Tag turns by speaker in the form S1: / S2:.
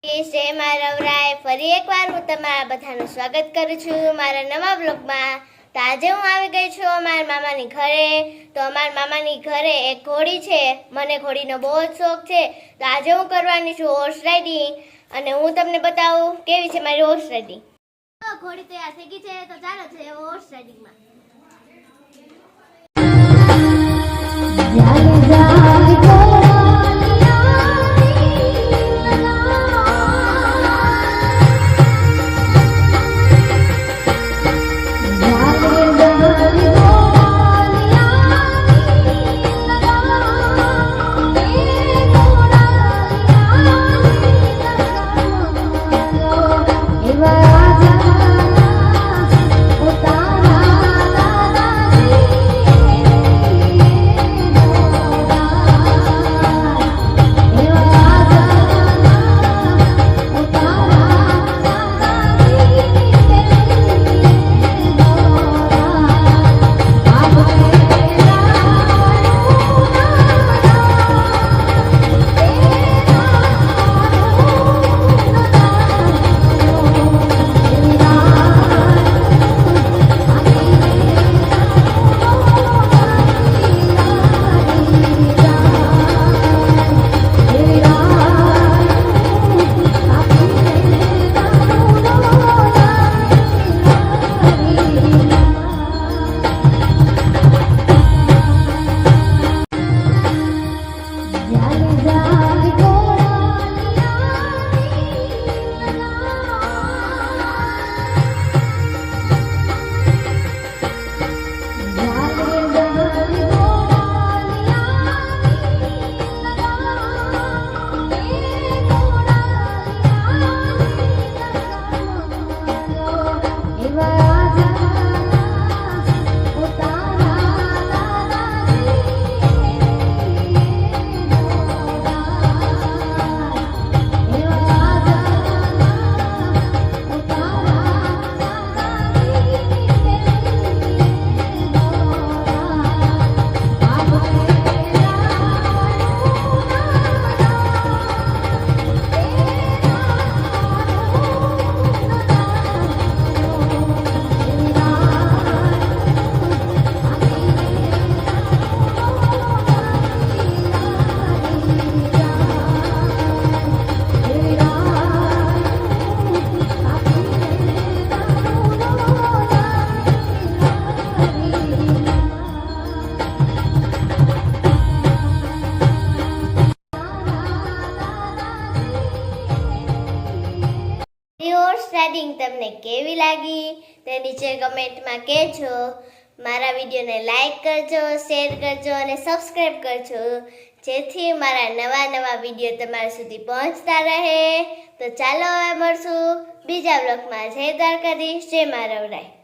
S1: જય મારવરાય ફરી એકવાર હું તમારા બધાનું સ્વાગત કરું છું મારા નવા બ્લોગમાં। તો આજે હું આવી ગઈ છું અમારા મામાની ઘરે। તો અમારા મામાની ઘરે એક ઘોડી છે, મને ઘોડીનો બહુ જ શોખ છે। તો આજે હું કરવાની છું હોર્સ રાઇડિંગ અને હું તમને બતાવું કેવી છે મારી હોર્સ રાઇડિંગ। ઘોડી તૈયાર થઈ ગઈ છે, તો ચાલો છે હોર્સ રાઇડિંગમાં। હોર્સ રાઇડિંગ તમને કેવી લાગી તે નીચે કમેન્ટમાં કહેજો। મારા વિડીયોને લાઈક કરજો, શેર કરજો અને સબસ્ક્રાઇબ કરજો, જેથી મારા નવા વિડીયો તમારા સુધી પહોંચતા રહે। તો ચાલો હવે મળશું બીજા બ્લોગમાં। જય દ્વારકાધીશ, જય મારવરાય।